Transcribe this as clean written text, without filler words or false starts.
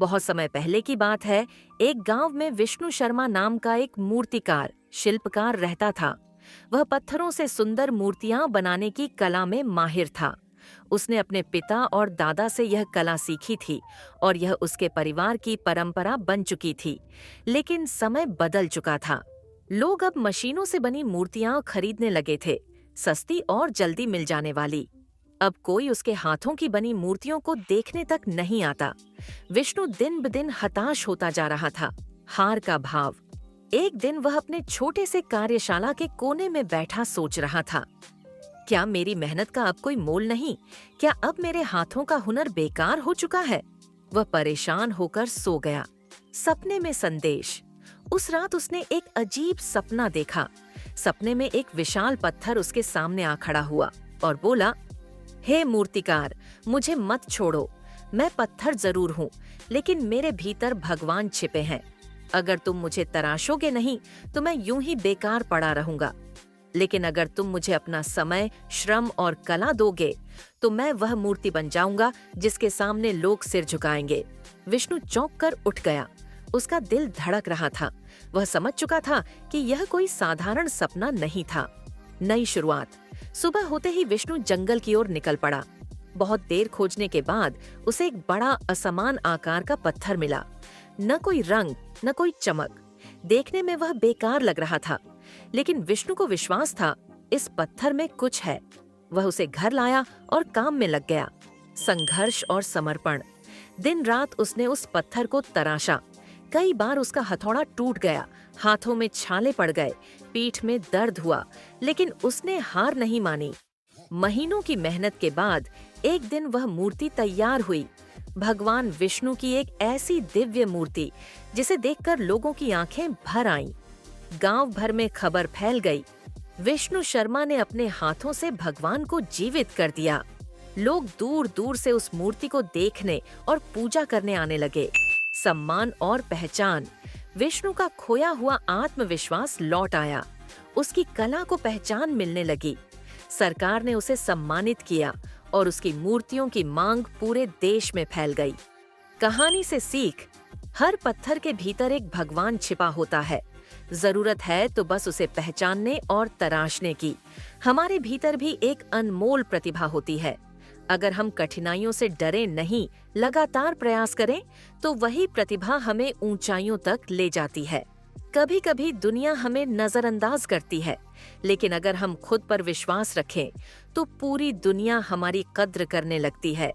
बहुत समय पहले की बात है। एक गांव में विष्णु शर्मा नाम का एक मूर्तिकार शिल्पकार रहता था। वह पत्थरों से सुंदर मूर्तियां बनाने की कला में माहिर था। उसने अपने पिता और दादा से यह कला सीखी थी और यह उसके परिवार की परंपरा बन चुकी थी। लेकिन समय बदल चुका था। लोग अब मशीनों से बनी मूर्तियां खरीदने लगे थे, सस्ती और जल्दी मिल जाने वाली। अब कोई उसके हाथों की बनी मूर्तियों को देखने तक नहीं आता। विष्णु दिन ब दिन हताश होता जा रहा था। हार का भाव। एक दिन वह अपने छोटे से कार्यशाला के कोने में बैठा सोच रहा था, क्या मेरी मेहनत का अब कोई मोल नहीं? क्या अब मेरे हाथों का हुनर बेकार हो चुका है? वह परेशान होकर सो गया। सपने में संदेश। उस रात उसने एक अजीब सपना देखा। सपने में एक विशाल पत्थर उसके सामने आ खड़ा हुआ और बोला, हे मूर्तिकार, मुझे मत छोड़ो। मैं पत्थर जरूर हूँ, लेकिन मेरे भीतर भगवान छिपे हैं। अगर तुम मुझे तराशोगे नहीं तो मैं यूं ही बेकार पड़ा रहूंगा। लेकिन अगर तुम मुझे अपना समय, श्रम और कला दोगे तो मैं वह मूर्ति बन जाऊंगा जिसके सामने लोग सिर झुकाएंगे। विष्णु चौंक कर उठ गया। उसका दिल धड़क रहा था। वह समझ चुका था कि यह कोई साधारण सपना नहीं था। नई शुरुआत। सुबह होते ही विष्णु जंगल की ओर निकल पड़ा। बहुत देर खोजने के बाद उसे एक बड़ा असमान आकार का पत्थर मिला। न कोई रंग, न कोई चमक। देखने में वह बेकार लग रहा था, लेकिन विष्णु को विश्वास था इस पत्थर में कुछ है। वह उसे घर लाया और काम में लग गया। संघर्ष और समर्पण। दिन रात उसने उस पत्थर को तराशा। कई बार उसका हथौड़ा टूट गया, हाथों में छाले पड़ गए, पीठ में दर्द हुआ, लेकिन उसने हार नहीं मानी। महीनों की मेहनत के बाद एक दिन वह मूर्ति तैयार हुई। भगवान विष्णु की एक ऐसी दिव्य मूर्ति जिसे देखकर लोगों की आंखें भर आईं। गांव भर में खबर फैल गई, विष्णु शर्मा ने अपने हाथों से भगवान को जीवित कर दिया। लोग दूर दूर से उस मूर्ति को देखने और पूजा करने आने लगे। सम्मान और पहचान। विष्णु का खोया हुआ आत्मविश्वास लौट आया। उसकी कला को पहचान मिलने लगी। सरकार ने उसे सम्मानित किया और उसकी मूर्तियों की मांग पूरे देश में फैल गई। कहानी से सीख। हर पत्थर के भीतर एक भगवान छिपा होता है। जरूरत है तो बस उसे पहचानने और तराशने की। हमारे भीतर भी एक अनमोल प्रतिभा होती है। अगर हम कठिनाइयों से डरे नहीं, लगातार प्रयास करें, तो वही प्रतिभा हमें ऊंचाइयों तक ले जाती है। कभी कभी दुनिया हमें नजरअंदाज करती है, लेकिन अगर हम खुद पर विश्वास रखें, तो पूरी दुनिया हमारी कद्र करने लगती है।